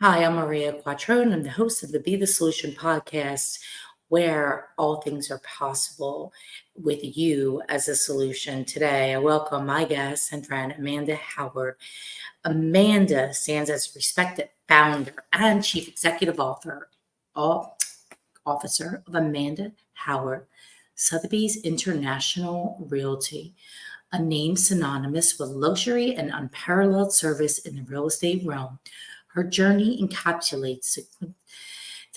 Hi, I'm Maria Quatrone. I'm the host of the Be the Solution podcast, where all things are possible with you as a solution. Today, I welcome my guest and friend, Amanda Howard. Amanda stands as a respected founder and chief executive officer of Amanda Howard, Sotheby's International Realty, a name synonymous with luxury and unparalleled service in the real estate realm. Her journey encapsulates the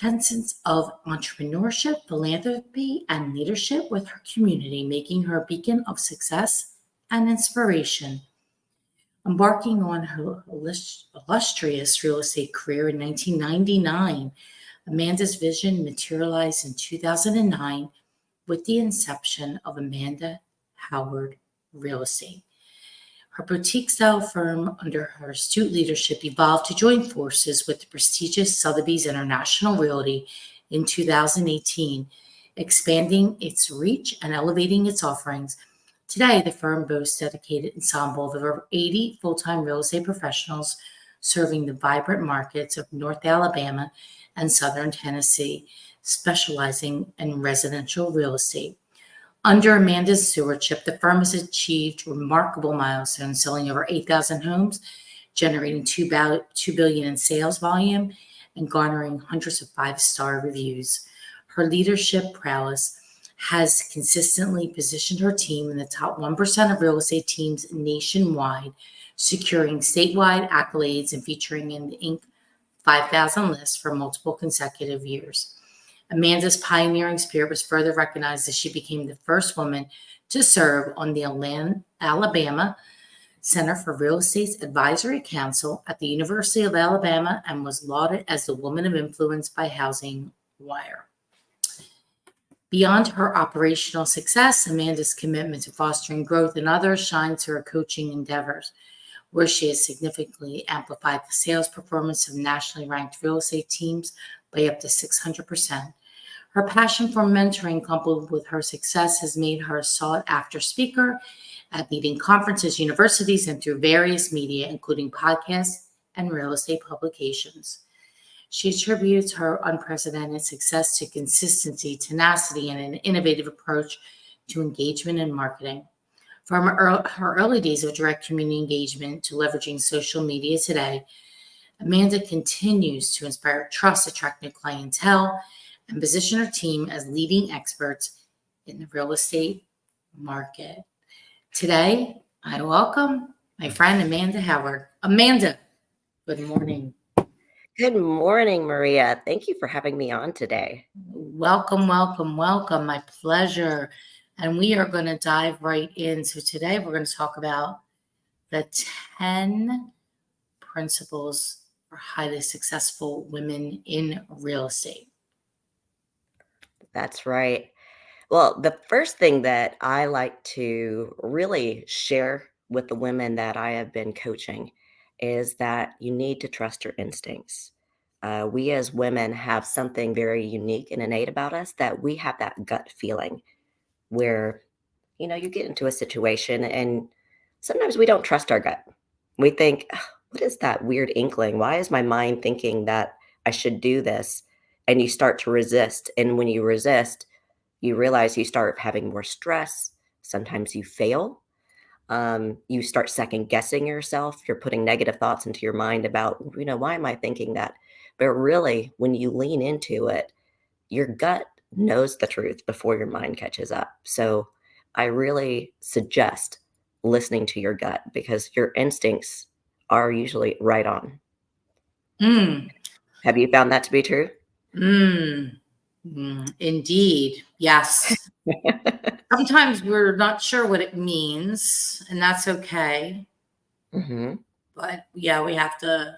quintessence of entrepreneurship, philanthropy, and leadership with her community, making her a beacon of success and inspiration. Embarking on her illustrious real estate career in 1999, Amanda's vision materialized in 2009 with the inception of Amanda Howard Real Estate. Her boutique-style firm, under her astute leadership, evolved to join forces with the prestigious Sotheby's International Realty in 2018, expanding its reach and elevating its offerings. Today, the firm boasts a dedicated ensemble of over 80 full-time real estate professionals serving the vibrant markets of North Alabama and Southern Tennessee, specializing in residential real estate. Under Amanda's stewardship, the firm has achieved remarkable milestones, selling over 8,000 homes, generating $2 billion in sales volume, and garnering hundreds of five-star reviews. Her leadership prowess has consistently positioned her team in the top 1% of real estate teams nationwide, securing statewide accolades and featuring in the Inc. 5,000 list for multiple consecutive years. Amanda's pioneering spirit was further recognized as she became the first woman to serve on the Alabama Center for Real Estate's Advisory Council at the University of Alabama and was lauded as the Woman of Influence by Housing Wire. Beyond her operational success, Amanda's commitment to fostering growth in others shines through her coaching endeavors, where she has significantly amplified the sales performance of nationally ranked real estate teams by up to 600%. Her passion for mentoring, coupled with her success, has made her a sought-after speaker at leading conferences, universities, and through various media, including podcasts and real estate publications. She attributes her unprecedented success to consistency, tenacity, and an innovative approach to engagement and marketing. From her early days of direct community engagement to leveraging social media today, Amanda continues to inspire trust, attract new clientele, and position her team as leading experts in the real estate market. Today, I welcome my friend Amanda Howard. Amanda, good morning. Good morning, Maria. Thank you for having me on today. Welcome, welcome, welcome. My pleasure. And we are going to dive right in. So today we're going to talk about the 10 principles for highly successful women in real estate. That's right. Well, the first thing that I like to really share with the women that I have been coaching is that you need to trust your instincts. We as women have something very unique and innate about us, that we have that gut feeling where, you get into a situation and sometimes we don't trust our gut. We think, "Ugh, what is that weird inkling? Why is my mind thinking that I should do this?" And you start to resist. And when you resist, you realize you start having more stress. Sometimes you fail. You start second guessing yourself. You're putting negative thoughts into your mind about, why am I thinking that? But really, when you lean into it, your gut knows the truth before your mind catches up. So I really suggest listening to your gut because your instincts are usually right on. Mm, Have you found that to be true? indeed. Yes. Sometimes we're not sure what it means, and that's okay. Mm-hmm. But yeah, we have to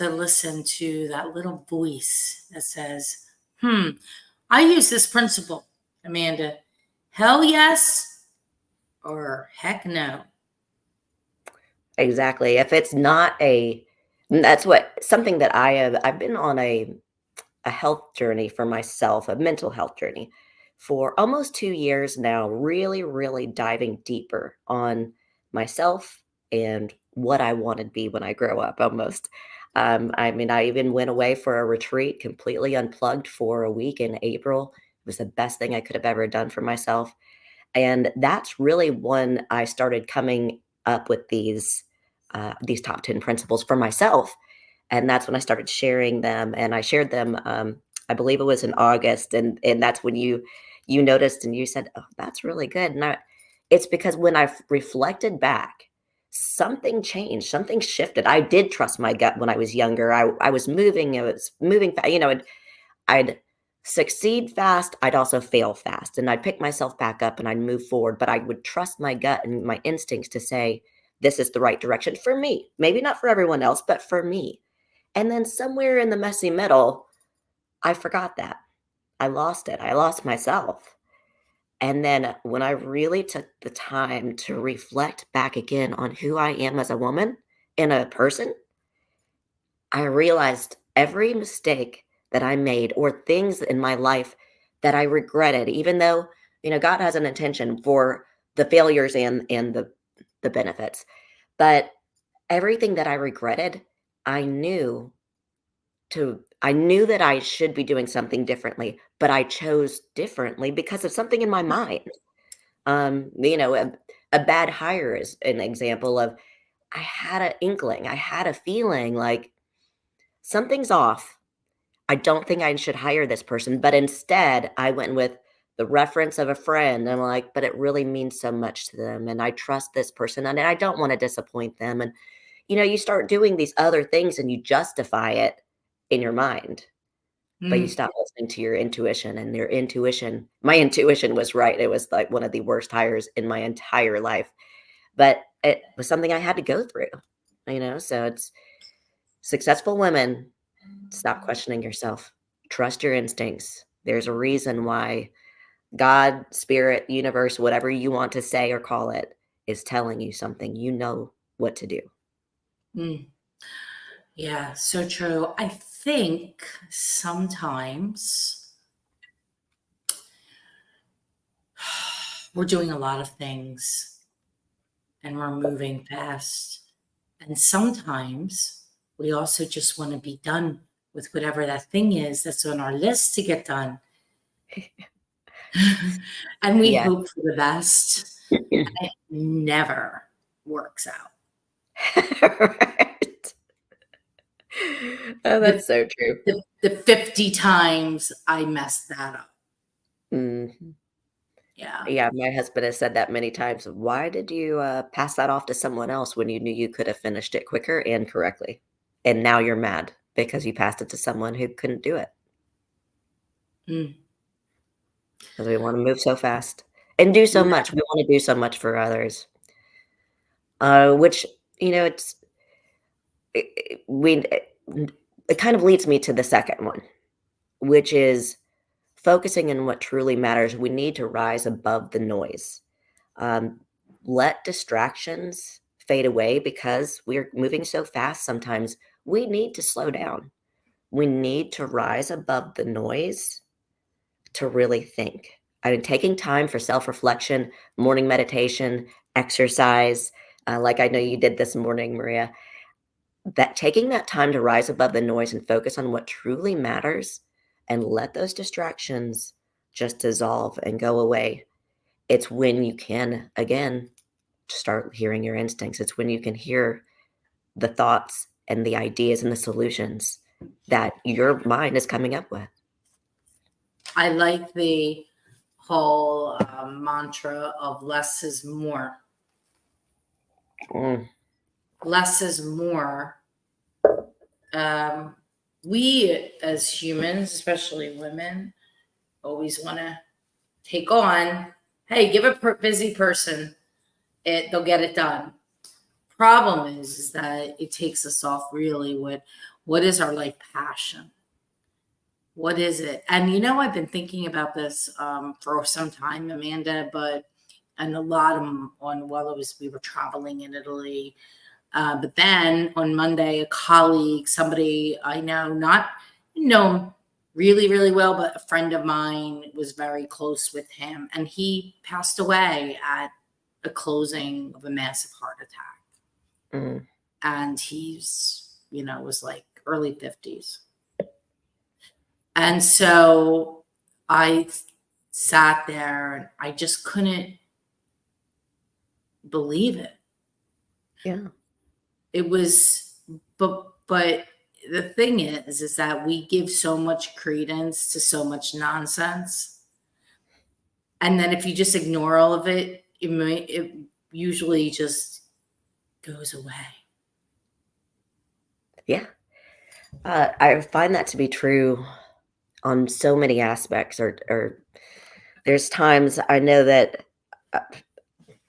listen to that little voice that says, I use this principle, Amanda. Hell yes or heck no. Exactly. If it's not that's something that I've been on a health journey for myself, a mental health journey for almost 2 years now, really, really diving deeper on myself and what I want to be when I grow up almost. I mean, I even went away for a retreat, completely unplugged for a week in April. It was the best thing I could have ever done for myself. And that's really when I started coming up with these top 10 principles for myself. And that's when I started sharing them. And I shared them, I believe it was in August. And that's when you noticed and you said, oh, that's really good. And it's because when I've reflected back, something changed, something shifted. I did trust my gut when I was younger. I was moving, I was moving, I'd succeed fast, I'd also fail fast, and I'd pick myself back up and I'd move forward, but I would trust my gut and my instincts to say, "This is the right direction for me." Maybe not for everyone else, but for me. And then somewhere in the messy middle, I forgot that. I lost it. I lost myself. And then when I really took the time to reflect back again on who I am as a woman and a person, I realized every mistake that I made or things in my life that I regretted, even though, God has an intention for the failures and the benefits. But everything that I regretted, I knew I knew that I should be doing something differently, but I chose differently because of something in my mind. A bad hire is an example of I had an inkling, I had a feeling like something's off. I don't think I should hire this person, but instead I went with the reference of a friend. I'm like, but it really means so much to them. And I trust this person and I don't want to disappoint them. And, you start doing these other things and you justify it in your mind, but you Mm. stop listening to your intuition and my intuition was right. It was like one of the worst hires in my entire life, but it was something I had to go through, so it's successful women. Stop questioning yourself. Trust your instincts. There's a reason why God, spirit, universe, whatever you want to say or call it, is telling you something. You know what to do. Mm. Yeah, so true. I think sometimes we're doing a lot of things and we're moving fast. And sometimes we also just want to be done with whatever that thing is that's on our list to get done. And we Yeah. hope for the best. And it never works out. Right. Oh, The, that's so true. the 50 times I messed that up. Mhm. Yeah. Yeah, my husband has said that many times. Why did you pass that off to someone else when you knew you could have finished it quicker and correctly? And now you're mad because you passed it to someone who couldn't do it Mm. because we want to move so fast and do so Yeah. much. We want to do so much for others, which, it's it, we it kind of leads me to the second one, which is focusing on what truly matters. We need to rise above the noise. Um, let distractions fade away because we're moving so fast sometimes. We need to slow down. We need to rise above the noise to really think. I mean, taking time for self reflection, morning meditation, exercise, like I know you did this morning, Maria, that taking that time to rise above the noise and focus on what truly matters and let those distractions just dissolve and go away. It's when you can, again, start hearing your instincts. It's when you can hear the thoughts and the ideas and the solutions that your mind is coming up with. I like the whole mantra of less is more. Mm, Less is more. Um, we as humans, especially women, always want to take on. Hey, give a busy person it; they'll get it done. Problem is that it takes us off really what is our life passion? What is it? And I've been thinking about this for some time, Amanda, and a lot of on while we were traveling in Italy. But then on Monday, a colleague, somebody I know, not know really, really well, but a friend of mine was very close with him, and he passed away at a closing of a massive heart attack. mm, And he's was like early 50s. And so I sat there and I just couldn't believe it. Yeah. It was, but the thing is that we give so much credence to so much nonsense. And then if you just ignore all of it, it usually just goes away. Yeah. I find that to be true on so many aspects, or there's times I know that uh,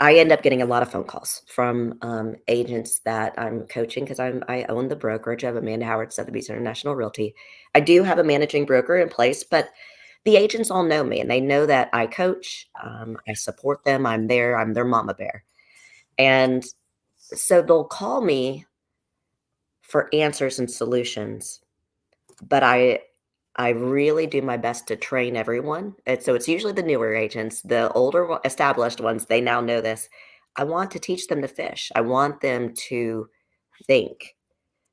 I end up getting a lot of phone calls from agents that I'm coaching because I own the brokerage of Amanda Howard Sotheby's International Realty. I do have a managing broker in place, but the agents all know me and they know that I coach. I support them. I'm there. I'm their mama bear, and so they'll call me for answers and solutions. But I really do my best to train everyone, and so it's usually the newer agents, the older established ones, they now know this. I want to teach them to fish. I want them to think,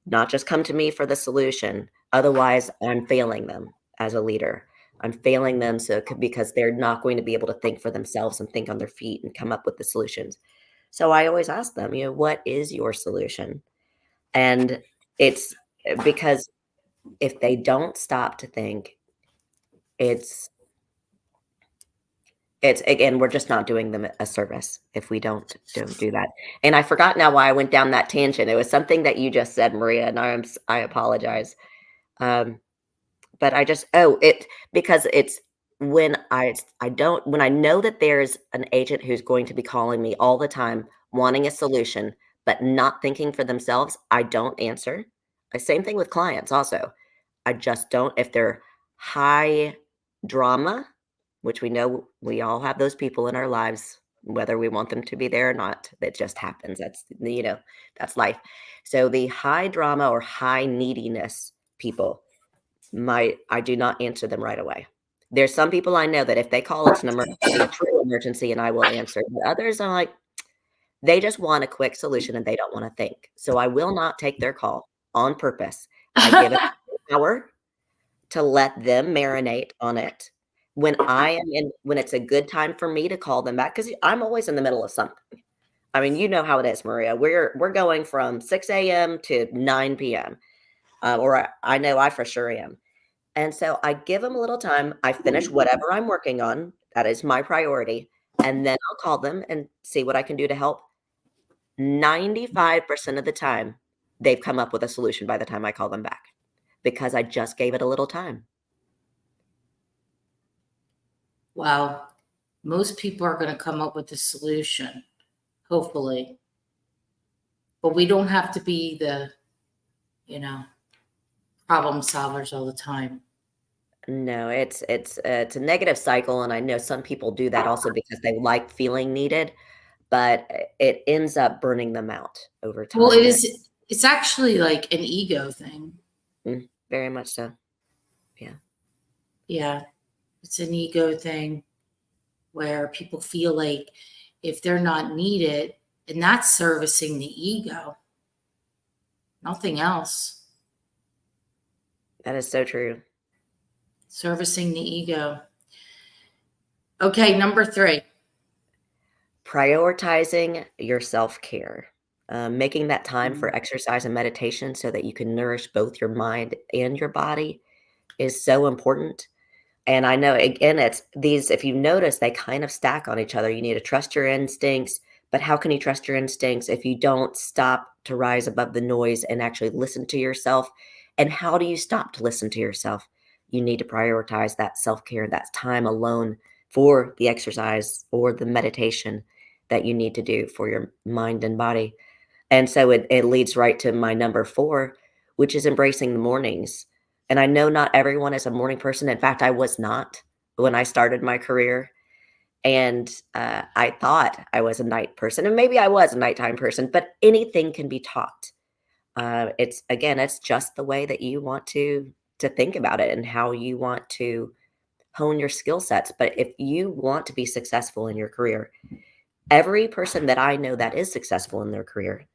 not just come to me for the solution. Otherwise, I'm failing them as a leader. I'm failing them because they're not going to be able to think for themselves and think on their feet and come up with the solutions. So I always ask them, what is your solution? And it's because if they don't stop to think, it's again, we're just not doing them a service if we don't do that. And I forgot now why I went down that tangent. It was something that you just said, Maria, and I apologize. Um, but I just because it's when I don't when I know that there's an agent who's going to be calling me all the time wanting a solution, but not thinking for themselves, I don't answer. Same thing with clients also. I just don't. If they're high drama, which we know we all have those people in our lives, whether we want them to be there or not, that just happens. That's life. So the high drama or high neediness people, I do not answer them right away. There's some people I know that if they call, it's an emergency, a true emergency, and I will answer. But others are like, they just want a quick solution and they don't want to think. So I will not take their call on purpose. I give it an hour to let them marinate on it. When it's a good time for me to call them back, because I'm always in the middle of something. I mean, you know how it is, Maria. We're going from 6 a.m. to 9 p.m. Or I know I for sure am. And so I give them a little time. I finish whatever I'm working on. That is my priority. And then I'll call them and see what I can do to help. 95% of the time, they've come up with a solution by the time I call them back because I just gave it a little time. Well, most people are going to come up with a solution, hopefully. But we don't have to be the, problem solvers all the time. No, it's a negative cycle, and I know some people do that also because they like feeling needed, but it ends up burning them out over Well, time. it's actually like an ego thing. Very much so. Yeah. Yeah. It's an ego thing where people feel like if they're not needed, and that's servicing the ego, nothing else. That is so true. Servicing the ego. Okay, number 3. Prioritizing your self-care. Making that time for Mhm. exercise and meditation so that you can nourish both your mind and your body is so important. And I know, again, it's these, if you notice, they kind of stack on each other. You need to trust your instincts, but how can you trust your instincts if you don't stop to rise above the noise and actually listen to yourself? And how do you stop to listen to yourself? You need to prioritize that self-care, that time alone for the exercise or the meditation that you need to do for your mind and body. And so it leads right to my number 4, which is embracing the mornings. And I know not everyone is a morning person. In fact, I was not when I started my career. And I thought I was a night person. And maybe I was a nighttime person, but anything can be taught. It's just the way that you want to think about it and how you want to hone your skill sets. But if you want to be successful in your career, every person that I know that is successful in their career,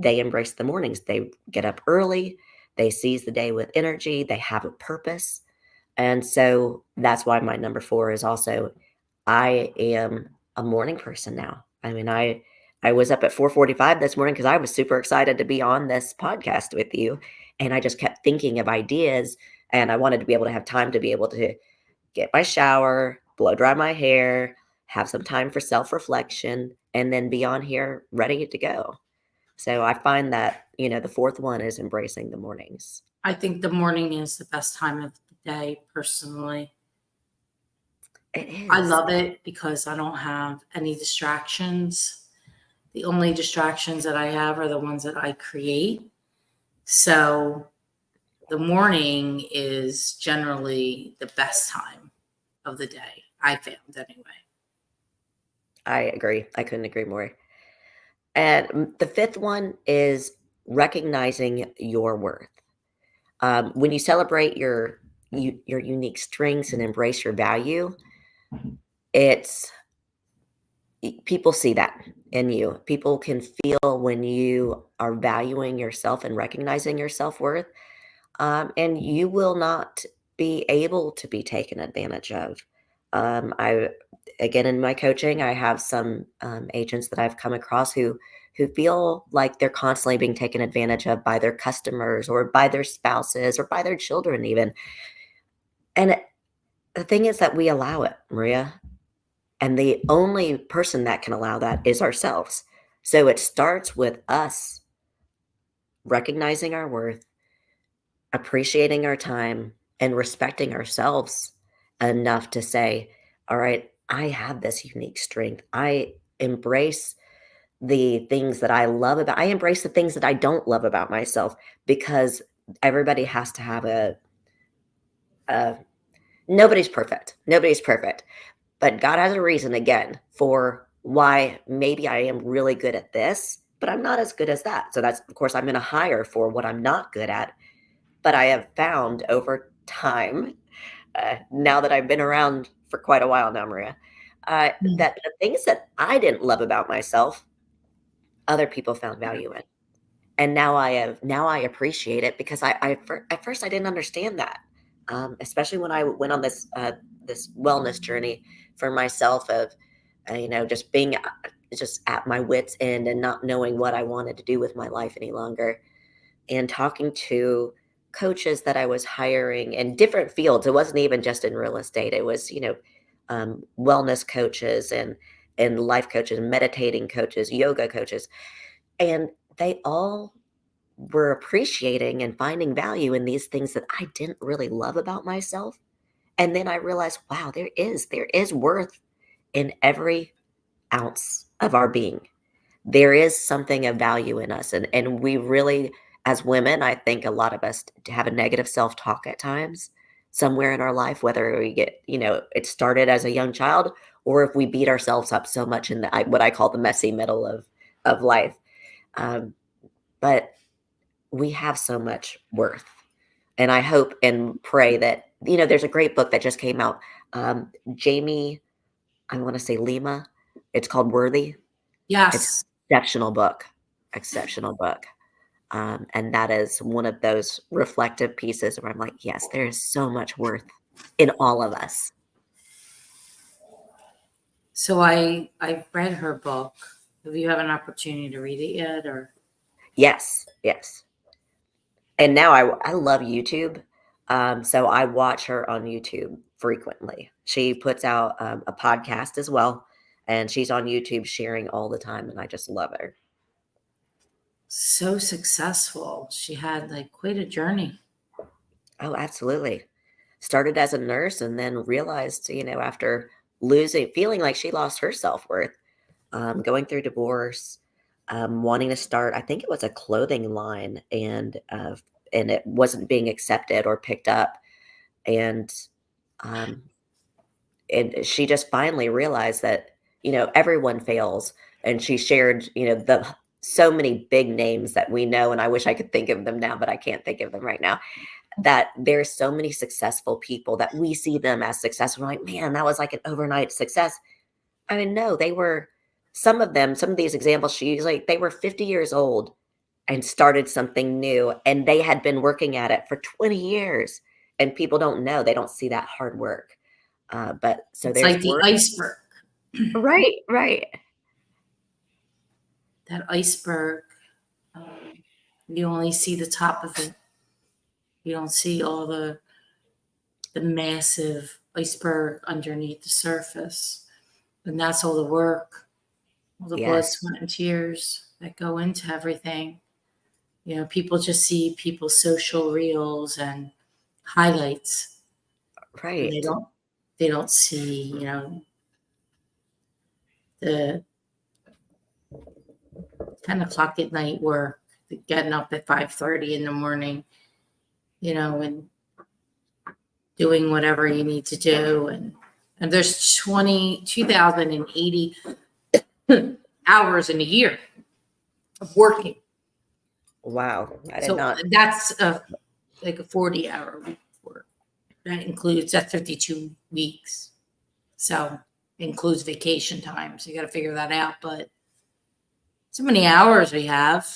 they embrace the mornings. They get up early, they seize the day with energy, they have a purpose. And so that's why my number 4 is also I am a morning person now. I mean, I was up at 4:45 this morning because I was super excited to be on this podcast with you, and I just kept thinking of ideas, and I wanted to be able to have time to be able to get my shower, blow dry my hair, have some time for self-reflection, and then be on here ready to go. So I find that, the 4th one is embracing the mornings. I think the morning is the best time of the day, personally. It I is. love it because I don't have any distractions. The only distractions that I have are the ones that I create. So the morning is generally the best time of the day, I found anyway. I agree. I couldn't agree more. And the 5th one is recognizing your worth. When you celebrate your unique strengths and embrace your value, it's people see that in you. People can feel when you are valuing yourself and recognizing your self-worth, and you will not be able to be taken advantage of. I again in my coaching, I have some agents that I've come across who feel like they're constantly being taken advantage of by their customers or by their spouses or by their children even. And the thing is that we allow it, Maria. And the only person that can allow that is ourselves. So it starts with us recognizing our worth, appreciating our time, and respecting ourselves enough to say, all right, I have this unique strength. I embrace the things that I embrace the things that I don't love about myself because everybody has to have a nobody's perfect. Nobody's perfect. But God has a reason again for why maybe I am really good at this, but I'm not as good as that. So that's, of course, I'm going to hire for what I'm not good at. But I have found over time, now that I've been around for quite a while now, Maria, Mm. that the things that I didn't love about myself, other people found value in. And now I appreciate it because at first I didn't understand that, especially when I went on this wellness journey for myself of just being just at my wits end and not knowing what I wanted to do with my life any longer, and talking to coaches that I was hiring in different fields. It wasn't even just in real estate. It was wellness coaches and life coaches, meditating coaches, yoga coaches, and they all were appreciating and finding value in these things that I didn't really love about myself. And then I realized, wow, there is worth in every ounce of our being. There is something of value in us. And we really, as women, I think a lot of us have a negative self-talk at times somewhere in our life, whether we get, it started as a young child or if we beat ourselves up so much in what I call the messy middle of life. Um, but we have so much worth. And I hope and pray that, there's a great book that just came out. Jamie, I want to say Lima. It's called Worthy. It's Yes. an exceptional book, exceptional book. And that is one of those reflective pieces where I'm like, yes, there is so much worth in all of us. So I've read her book. Have you had an opportunity to read it yet, or? Yes, yes. And now I love YouTube. So I watch her on YouTube frequently. She puts out a podcast as well, and she's on YouTube sharing all the time, and I just love her. So successful. She had like quite a journey. Oh, absolutely. Started as a nurse and then realized, after feeling like she lost her self-worth, going through divorce, wanting to start, I think it was a clothing line, and it wasn't being accepted or picked up. And um, and she just finally realized that, everyone fails. And she shared, the so many big names that we know, and I wish I could think of them now, but I can't think of them right now. That there's so many successful people that we see them as successful. We're like, man, that was like an overnight success. I mean, no, they were some of these examples she used, like they were 50 years old and started something new, and they had been working at it for 20 years, and people don't know, they don't see that hard work. But so It's there's like the work. iceberg. Right, right. That iceberg, you only see the top of it. You don't see all the massive iceberg underneath the surface. And that's all the work, all the blood, Yes, sweat, and tears that go into everything. People just see people's social reels and highlights, and they right. don't see, the 10 o'clock at night work, the getting up at 5:30 in the morning, and doing whatever you need to do, and there's 2,080 hours in a year of working. Wow, I did So not. that's like a 40-hour week work. That's 52 weeks. So it includes vacation time. So you got to figure that out. But so many hours we have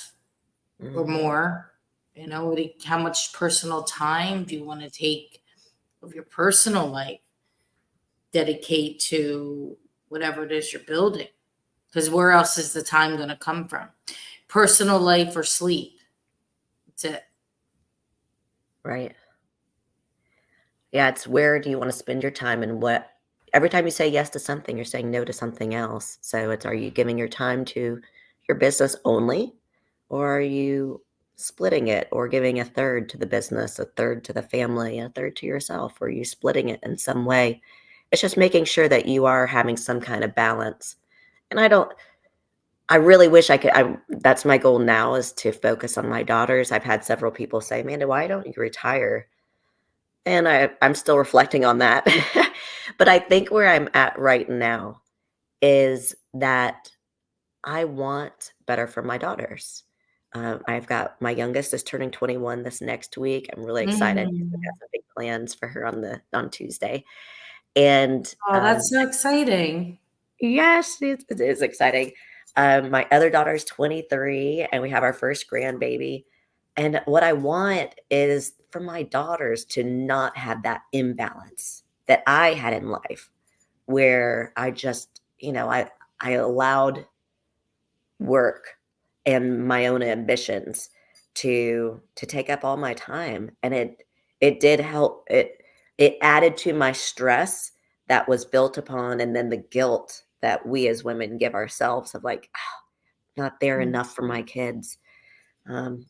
or Mhm. more, how much personal time do you want to take of your personal life, dedicate to whatever it is you're building? Because where else is the time going to come from? Personal life or sleep? That's it. Right. Yeah, it's where do you wanna spend your time and what every time you say yes to something, you're saying no to something else. So it's, are you giving your time to your business only, or are you splitting it or giving a third to the business, a third to the family, a third to yourself? Or are you splitting it in some way? It's just making sure that you are having some kind of balance. And I really wish I could. That's my goal now, is to focus on my daughters. I've had several people say, "Amanda, why don't you retire?" And I'm still reflecting on that. But I think where I'm at right now is that I want better for my daughters. I've got my youngest is turning 21 this next week. I'm really excited because we got Mm. some big plans for her on Tuesday. And Oh, that's so exciting. yes, it is exciting. My other daughter is 23, and we have our first grandbaby. And what I want is for my daughters to not have that imbalance that I had in life, where I just, I allowed work and my own ambitions to take up all my time, and it did help. It added to my stress that was built upon, and then the guilt that we as women give ourselves of like, "Ah, not there Mm. enough for my kids."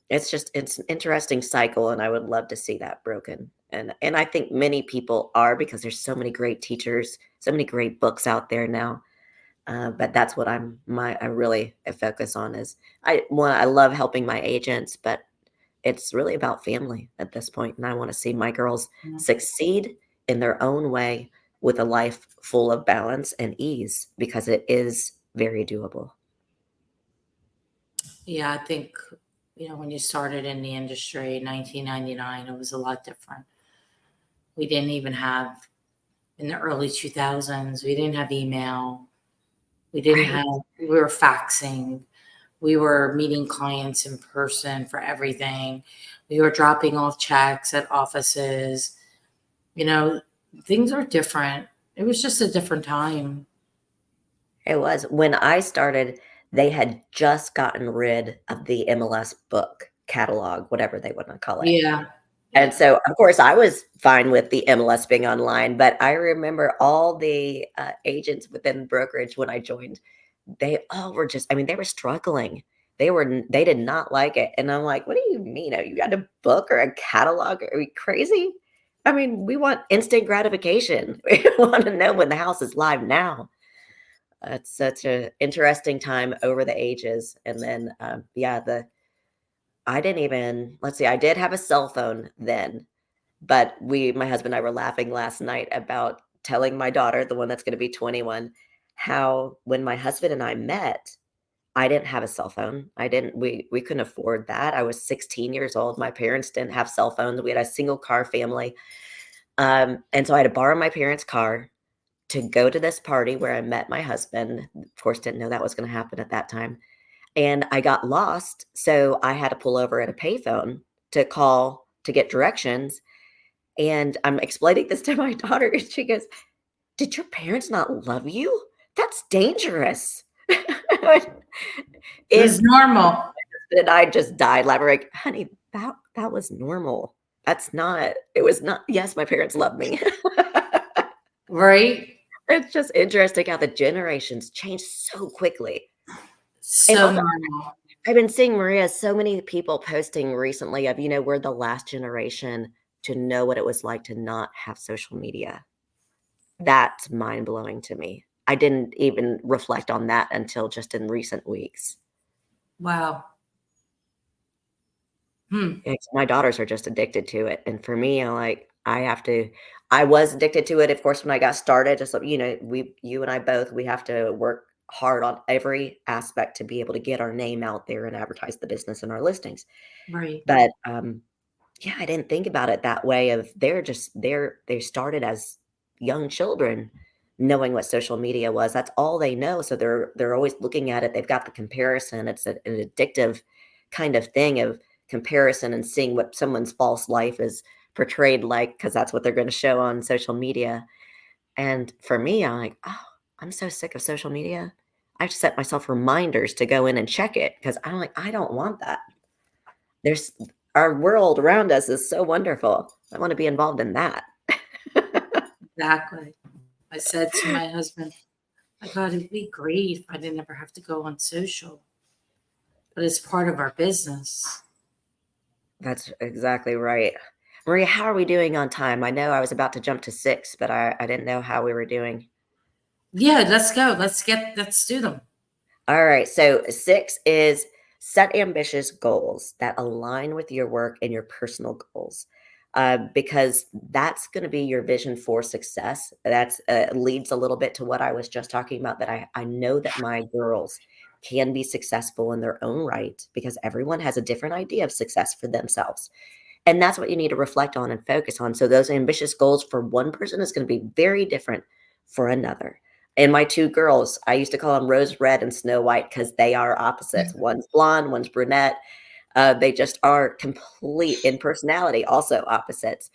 It's an interesting cycle, and I would love to see that broken. And I think many people are, because there's so many great teachers, so many great books out there now. But that's what I really focus on is I love helping my agents, but it's really about family at this point, and I want to see my girls succeed in their own way with a life full of balance and ease, because it is very doable. Yeah, I think, when you started in the industry in 1999, it was a lot different. We didn't even have, in the early 2000s, we didn't have email. Right. We were faxing. We were meeting clients in person for everything. We were dropping off checks at offices. You know, things are different. It was just a different time. It was. When I started, they had just gotten rid of the MLS book catalog, whatever they wanna call it. Yeah. And Yeah. so, of course, I was fine with the MLS being online, but I remember all the, agents within brokerage when I joined, they all were just, I mean, they were struggling. They did not like it, and I'm like, "What do you mean? You got a book or a catalog? Are we crazy? I mean, we want instant gratification. We wanna know when the house is live now." It's such an interesting time over the ages, and then, yeah, the I didn't even let's see, I did have a cell phone then, but my husband and I were laughing last night about telling my daughter, the one that's gonna be 21, how when my husband and I met, I didn't have a cell phone. I didn't we couldn't afford that. I was 16 years old. My parents didn't have cell phones. We had a single car family. And so I had to borrow my parents' car to go to this party where I met my husband. Of course, didn't know that was gonna happen at that time. and I got lost. So I had to pull over at a payphone to call to get directions. And I'm explaining this to my daughter, and she goes, "Did your parents not love you? That's dangerous." It was It normal, and I just died laughing, like, "Honey, that was normal. That's not it was not yes, my parents love me." right? It's just interesting how the generations change so quickly. And So also, normal. I've been seeing, Maria, so many people posting recently of, we're the last generation to know what it was like to not have social media. That's mind-blowing to me. I didn't even reflect on that until just in recent weeks. Wow. Hmm. My daughters are just addicted to it, and for me, I was addicted to it, of course, when I got started, just so you and I both, we have to work hard on every aspect to be able to get our name out there and advertise the business and our listings. Right. But, yeah, I didn't think about it that way of they started as young children knowing what social media was. That's all they know, so they're always looking at it. They've got the comparison. It's an addictive kind of thing of comparison and seeing what someone's false life is portrayed like, because that's what they're gonna show on social media. And for me, I'm like, "Oh, I'm so sick of social media." I have to set myself reminders to go in and check it because I'm like, "I don't want that." There's our world around us is so wonderful. I wanna be involved in that. Exactly. I said to my husband, "My God, it'd be great if I didn't ever have to go on social, but it's part of our business." That's exactly right. Maria, how are we doing on time? I know I was about to jump to 6, but I didn't know how we were doing. Yeah, let's go. Let's do them. Alright, so 6 is set ambitious goals that align with your work and your personal goals, because that's gonna be your vision for success. That's leads a little bit to what I was just talking about, that I know that my girls can be successful in their own right because everyone has a different idea of success for themselves. And that's what you need to reflect on and focus on. So those ambitious goals for one person is going to be very different for another. And my 2 girls, I used to call them Rose Red and Snow White because they are opposites. One's blonde, one's brunette. They just are complete in personality, also opposites.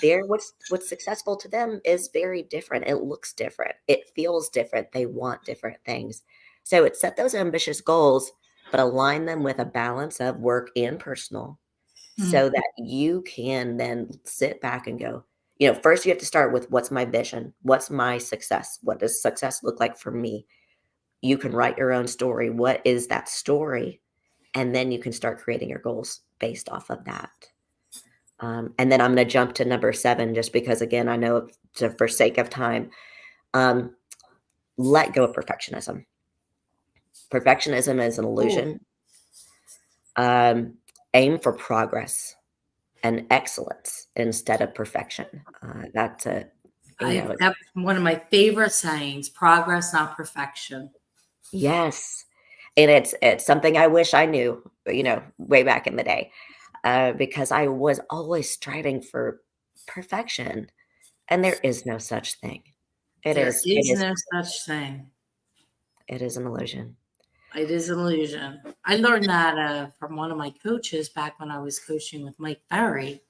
What's successful to them is very different. It looks different. It feels different. They want different things. So it's set those ambitious goals, but align them with a balance of work and personal Mm, so that you can then sit back and go, first you have to start with what's my vision? What's my success? What does success look like for me? You can write your own story. What is that story? And then you can start creating your goals based off of that. And then I'm going to jump to number 7, just because, again, I know for sake of time, um, let go of perfectionism. Perfectionism is an cool. illusion. Um, Aim for progress and excellence instead of perfection. That's a, That's one of my favorite sayings, progress, not perfection. yes. And it's something I wish I knew, way back in the day, because I was always striving for perfection, and there is no such thing. It There is it is is no such thing. it is an illusion. It is an illusion. I learned that from one of my coaches back when I was coaching with Mike Ferry.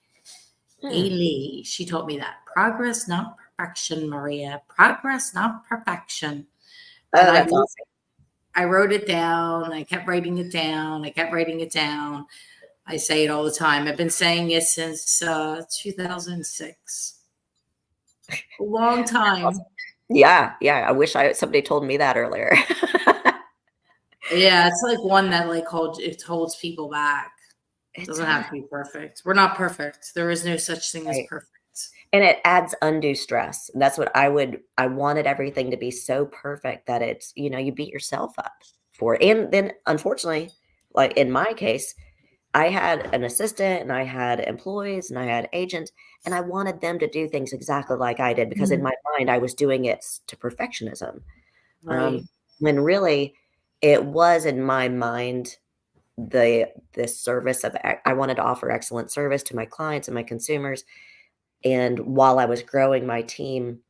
A. Hmm. Lee. She taught me that progress, not perfection, Maria. Progress, not perfection. And Oh, that's awesome. I wrote it down. I kept writing it down. I kept writing it down. I say it all the time. I've been saying it since 2006. A long That's awesome. time. Yeah, yeah, I wish somebody told me that earlier. Yeah, it's like one that holds people back. It Doesn't does, have to be perfect. We're not perfect. There is no such thing as right. perfect. And it adds undue stress. And that's what I wanted everything to be so perfect that it's, you beat yourself up for it. And then unfortunately, like in my case, I had an assistant and I had employees and I had agents, and I wanted them to do things exactly like I did because in Mm, my mind I was doing it to perfectionism. right. When really it was in my mind the service of I wanted to offer excellent service to my clients and my consumers. And while I was growing my team,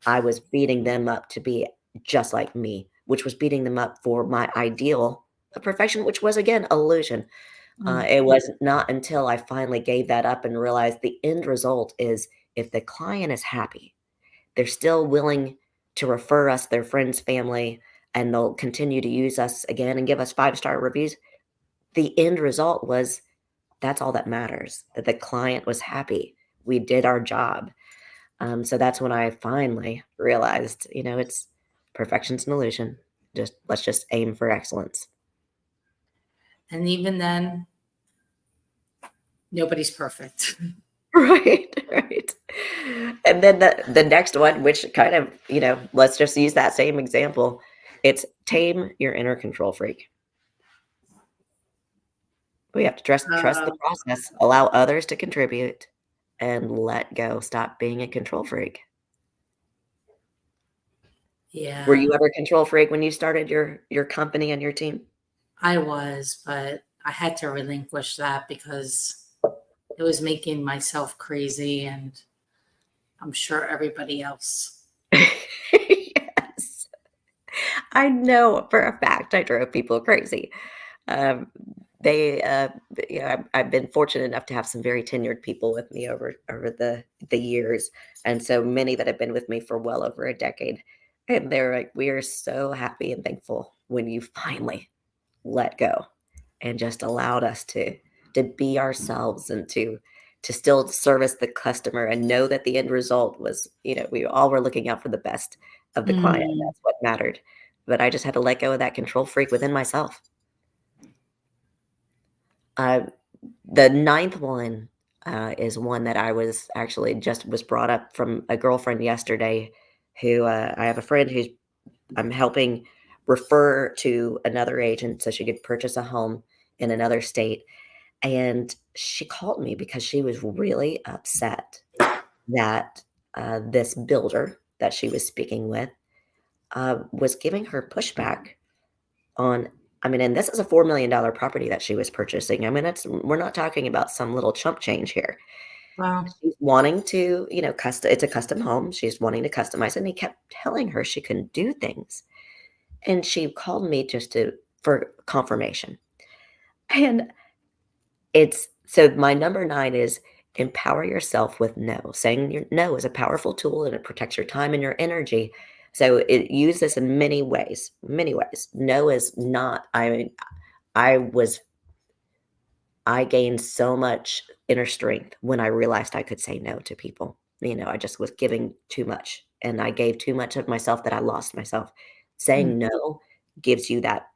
I was beating them up to be just like me, which was beating them up for my ideal of perfection, which was, again, illusion. Mm. It was not until I finally gave that up and realized the end result is if the client is happy, they're still willing to refer us their friends, family, and they'll continue to use us again and give us five-star reviews. The end result was that's all that matters, that the client was happy. We did our job. So that's when I finally realized, it's perfection's an illusion. Let's just aim for excellence. And even then, nobody's perfect. Right, right. And then the next one, which kind of, let's just use that same example. It's tame your inner control freak. We have to trust the Uh, process, allow others to contribute, and let go. Stop being a control freak. Were yeah, you ever a control freak when you started your company and your team? I was, but I had to relinquish that because it was making myself crazy, and I'm sure everybody else. Yes. I know for a fact I drove people crazy. Um, they, I've been fortunate enough to have some very tenured people with me over the years, and so many that have been with me for well over a decade. And they're like, "We are so happy and thankful when you finally let go and just allowed us to be ourselves and to still service the customer and know that the end result was, we all were looking out for the best of the client. Mm, That's what mattered. But I just had to let go of that control freak within myself. Uh, the ninth one is one that I was actually just was brought up from a girlfriend yesterday who I have a friend who's I'm helping refer to another agent so she could purchase a home in another state. And she called me because she was really upset that this builder that she was speaking with was giving her pushback on. I mean, and this is a $4 million property that she was purchasing. I mean, we're not talking about some little chump change here. well, She's wanting to, it's a custom home. She's wanting to customize it. And he kept telling her she couldn't do things. And she called me just for confirmation. And it's so my number 9 is empower yourself with no. Saying your no is a powerful tool and it protects your time and your energy. So it use this in many ways. Many ways. No is not. I mean, I was I gained so much inner strength when I realized I could say no to people. I just was giving too much and I gave too much of myself that I lost myself. mm, Saying no gives you that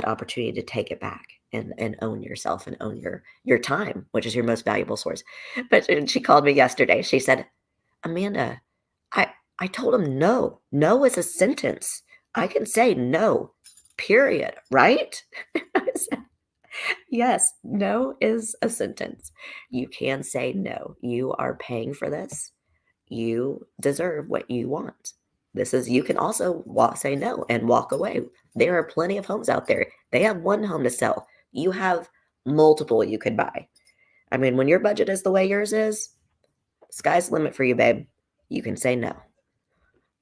opportunity to take it back and own yourself and own your time, which is your most valuable source. But she called me yesterday. She said, "Amanda, I told him no. No is a sentence. I can say no, period, right?" I said, yes, no is a sentence. You can say no. You are paying for this. You deserve what you want. You can also say no and walk away. There are plenty of homes out there. They have one home to sell. You have multiple you could buy. I mean, when your budget is the way yours is, sky's the limit for you, babe. You can say no.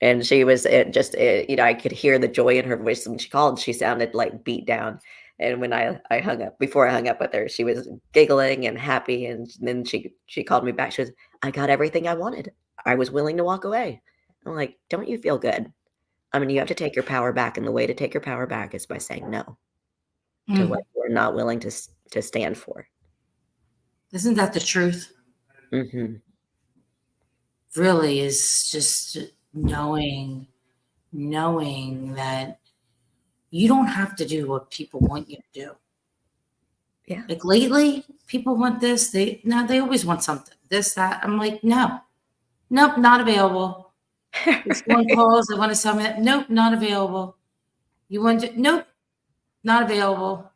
And she was I could hear the joy in her voice when she called. She sounded like beat down. And when I hung up, before I hung up with her, she was giggling and happy. And then she called me back. She was, I got everything I wanted. I was willing to walk away. I'm like, don't you feel good? I mean, you have to take your power back. And the way to take your power back is by saying no to what mm. you're not willing to stand for. Isn't that the truth? Hmm. Really, is just knowing that you don't have to do what people want you to do. Yeah. Like lately, people want this. They always want something. This, that. I'm like, no, nope, not available. If someone calls, they want to sell me that. Nope, not available. You want to? Nope, not available.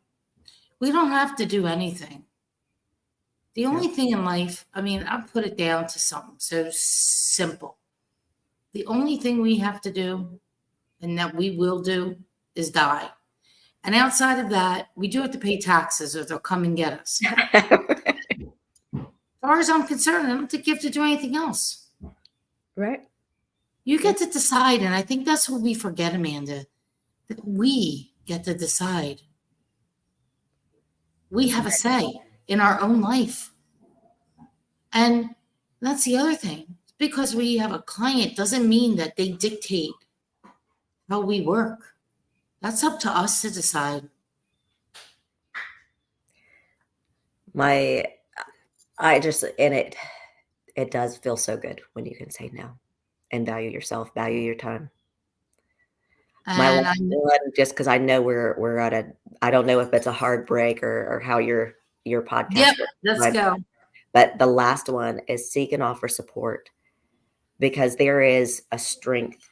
We don't have to do anything. The No. only thing in life, I mean, I'll put it down to something so simple. The only thing we have to do, and that we will do, is die. And outside of that, we do have to pay taxes or they'll come and get us. As far as I'm concerned, I don't think you have to do anything else. Right. You Yeah. get to decide. And I think that's what we forget, Amanda, that we get to decide. We have a say in our own life. And that's the other thing. Because we have a client doesn't mean that they dictate how we work. That's up to us to decide. My, I just, and it does feel so good when you can say no and value yourself, value your time. My And last I'm, one, just because I know we're at a, I don't know if it's a hard break or how your yep, podcast works, let's go. but the last one is seek and offer support, because there is a strength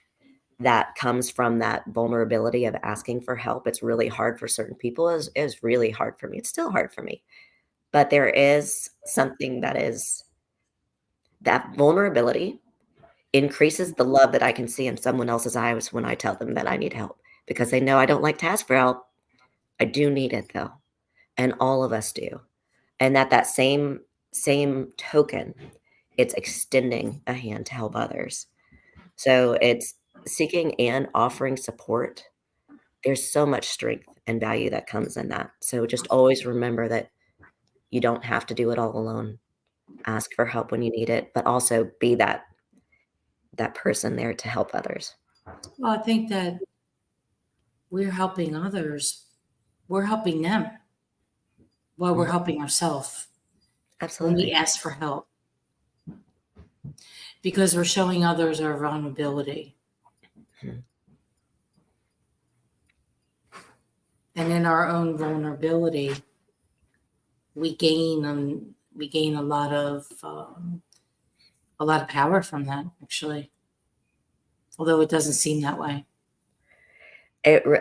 that comes from that vulnerability of asking for help. It's really hard for certain people. Is really hard for me. It's still hard for me. But there is something that is that vulnerability increases the love that I can see in someone else's eyes when I tell them that I need help, because they know I don't like to ask for help. I do need it though. And all of us do. And that same token, it's extending a hand to help others. So it's seeking and offering support. There's so much strength and value that comes in that. So just always remember that you don't have to do it all alone. Ask for help when you need it, but also be that person there to help others. Well, I think that we're helping others. We're helping them while we're Mhm. helping ourselves when we Absolutely. ask for help because we're showing others our vulnerability. Mhm. And in our own vulnerability, we gain a lot of power from that, actually, although it doesn't seem that way. It re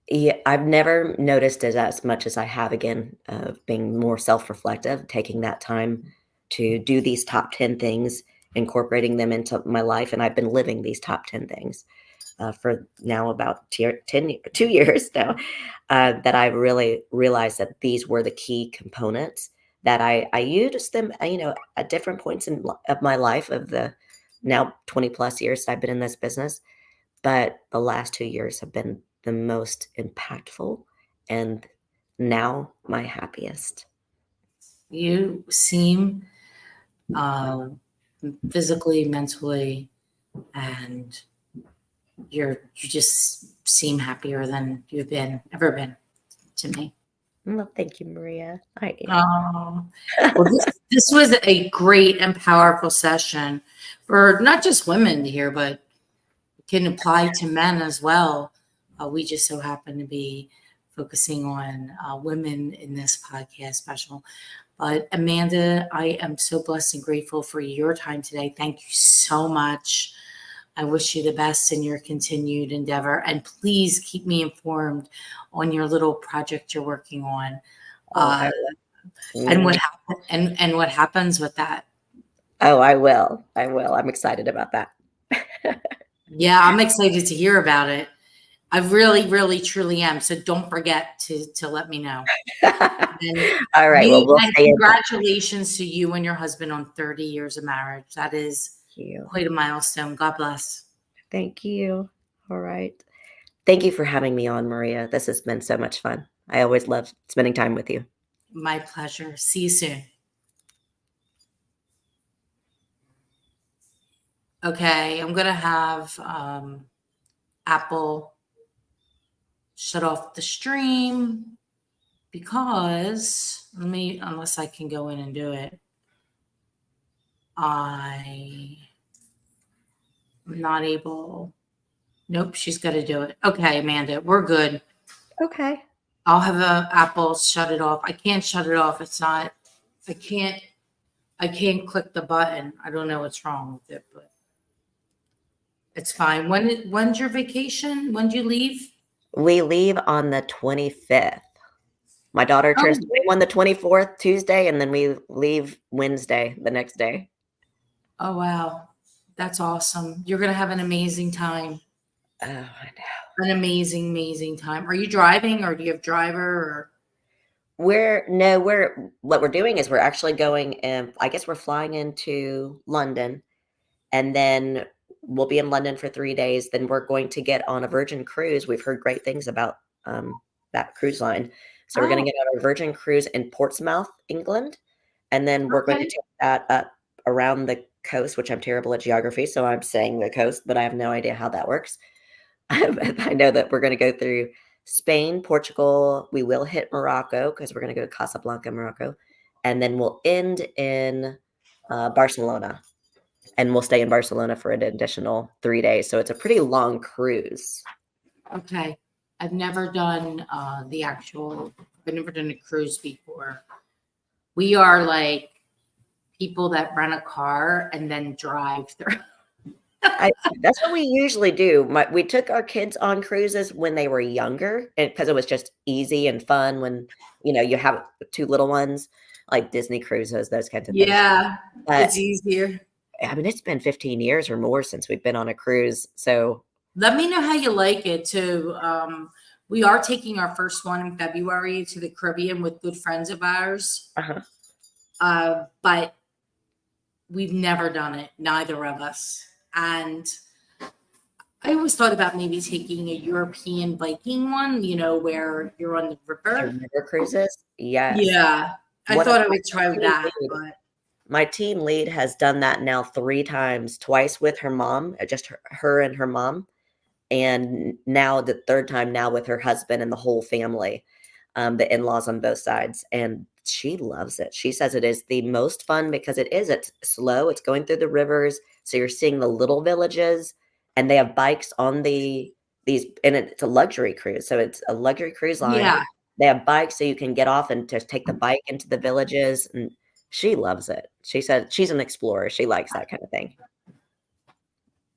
Yeah, I've never noticed it as much as I have again, of being more self-reflective, taking that time to do these top 10 things, incorporating them into my life, and I've been living these top 10 things, for now about 2 years now, that I really realized that these were the key components that I used them, at different points of my life, of the now 20 plus years that I've been in this business. But the last 2 years have been the most impactful and now my happiest. You seem uh, physically, mentally, and you just seem happier than you've been ever been to me. Well, thank you, Maria. I am. Oh, well, this was a great and powerful session for not just women here, but can apply to men as well. We just so happen to be focusing on women in this podcast special. But Amanda, I am so blessed and grateful for your time today. Thank you so much. I wish you the best in your continued endeavor. And please keep me informed on your little project you're working on. Oh, Uh, and mm. what and what happens with that. Oh, I will. I will. I'm excited about that. Yeah, I'm excited to hear about it. I really, really, truly am. So don't forget to let me know. And All right. Well, we'll stay in touch. congratulations to you and your husband on 30 years of marriage. That is Thank you. quite a milestone. God bless. Thank you. All right. Thank you for having me on, Maria. This has been so much fun. I always love spending time with you. My pleasure. See you soon. Okay, I'm gonna have Apple shut off the stream because unless I can go in and do it, I'm not able. Nope, she's got to do it. Okay, Amanda, we're good. Okay. I'll have Apple shut it off. I can't shut it off. It's not. I can't. I can't click the button. I don't know what's wrong with it, but it's fine. When's your vacation? When do you leave? We leave on the 25th. My daughter turns Oh, 21 the 24th, Tuesday, and then we leave Wednesday, the next day. oh wow, that's awesome. You're gonna have an amazing time. Oh, I know. An amazing, amazing time. Are you driving, or do you have driver? Or What we're doing is we're actually going, and I guess we're flying into London, and then we'll be in London for 3 days. Then we're going to get on a Virgin cruise. We've heard great things about that cruise line. So we're going Oh, to get on a Virgin cruise in Portsmouth, England, and then we're going to okay. take that up around the coast, which I'm terrible at geography, so I'm saying the coast, but I have no idea how that works. I know that we're going to go through Spain, Portugal. We will hit Morocco because we're going to go to Casablanca, Morocco, and then we'll end in Barcelona, and we'll stay in Barcelona for an additional 3 days. So it's a pretty long cruise. Okay. I've never done I've never done a cruise before. We are like people that rent a car and then drive through. That's what we usually do. We took our kids on cruises when they were younger, and because it was just easy and fun when you have two little ones, like Disney cruises, those kinds of things. Yeah, it's But easier. I mean, it's been 15 years or more since we've been on a cruise. So Let me know how you like it too. We are taking our first one in February to the Caribbean with good friends of ours. uh-huh. But we've never done it, neither of us. And I always thought about maybe taking a European Viking one, where you're on the The river. river cruises, yes. Yeah, I One of thought I would try team that, lead but my team lead has done that now 3 times, twice with her mom, just her and her mom, and now the 3rd time now with her husband and the whole family, the in-laws on both sides, and she loves it. She says it is the most fun because it's slow, it's going through the rivers, so you're seeing the little villages, and they have bikes on it's a luxury cruise, so it's a luxury cruise line. yeah, They have bikes so you can get off and just take the bike into the villages, and she loves it. She said she's an explorer, she likes that kind of thing.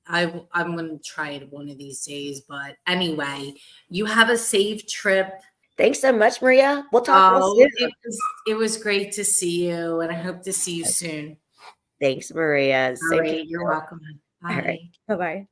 I'm going to try it one of these days. But anyway, you have a safe trip. Thanks so much, Maria. We'll talk real Oh, soon. it was great to see you, and I hope to see you soon. Thanks, Maria. All Same to right, you're you. welcome. All right. Bye. Bye-bye.